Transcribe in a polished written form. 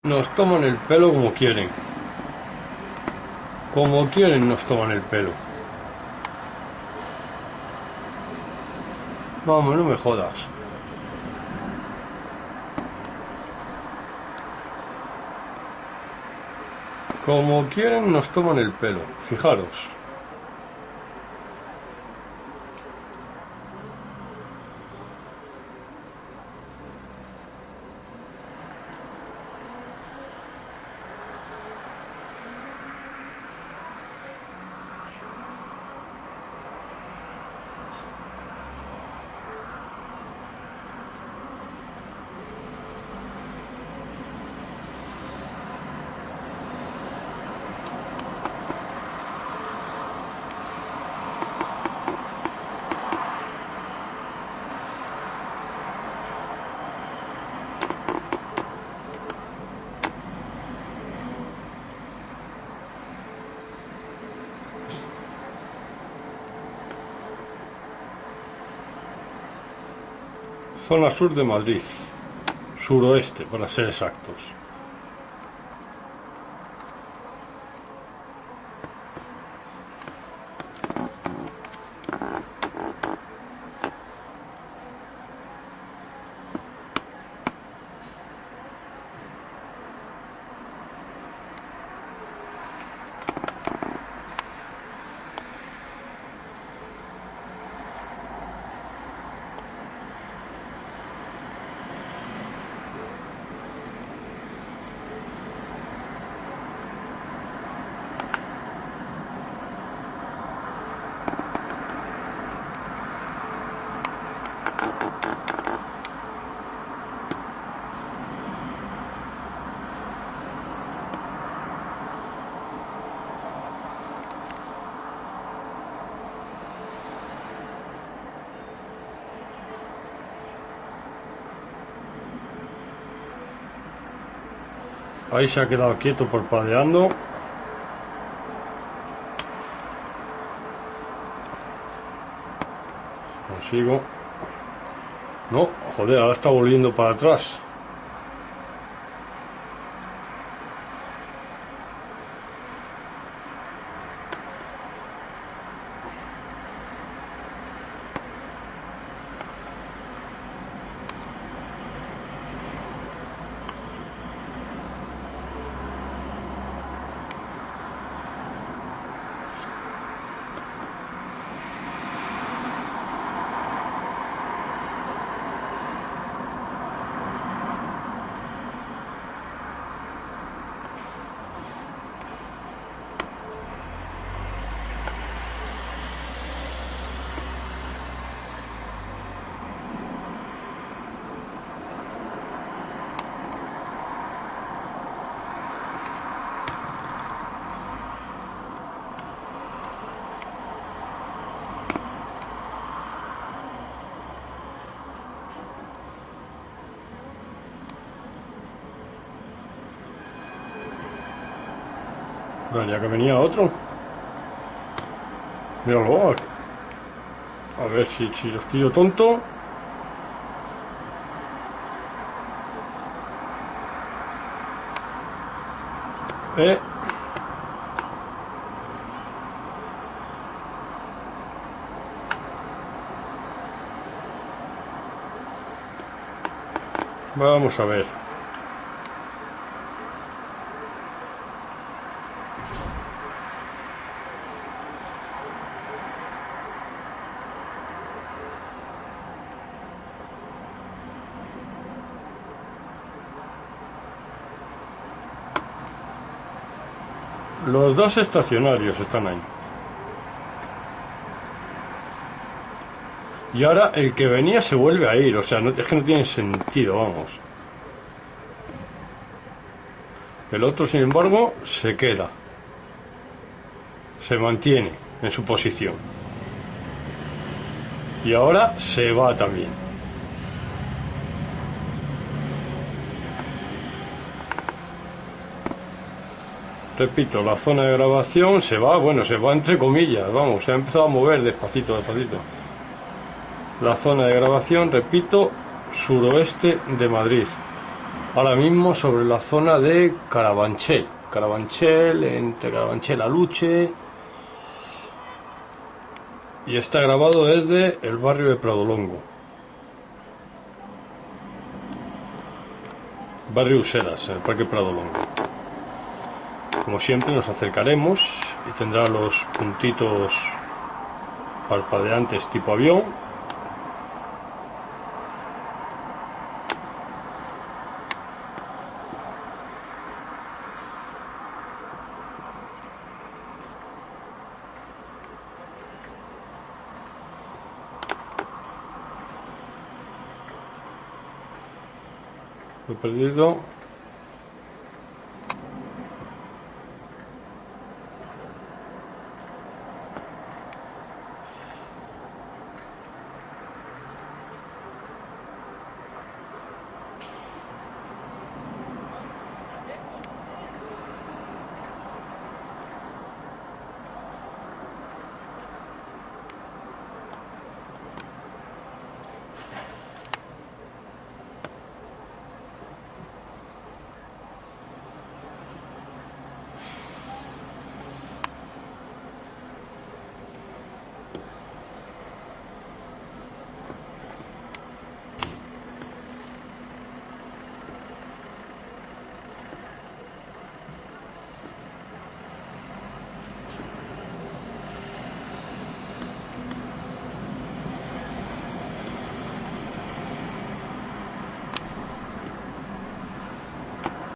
Nos toman el pelo como quieren. Como quieren nos toman el pelo. Vamos, no me jodas. Como quieren nos toman el pelo. Fijaros. Zona sur de Madrid. Suroeste, para ser exactos. Ahí se ha quedado quieto parpadeando. Consigo. No, joder, ahora está volviendo para atrás. Bueno, ya que venía otro. Míralo. A ver si los tiro tonto. Vamos a ver. Los dos estacionarios están ahí. Y ahora el que venía se vuelve a ir. O sea, es que no tiene sentido, vamos. El otro, sin embargo, se queda. Se mantiene en su posición. Y ahora se va también. Repito, la zona de grabación se va, bueno, se va entre comillas, vamos, se ha empezado a mover despacito, despacito. La zona de grabación, repito, suroeste de Madrid. ahora mismo sobre la zona de Carabanchel. Carabanchel, entre Carabanchel a Luche. Y está grabado desde el barrio de Pradolongo. Barrio Useras, en el Parque Pradolongo. Como siempre nos acercaremos y tendrá los puntitos parpadeantes tipo avión. Lo he perdido.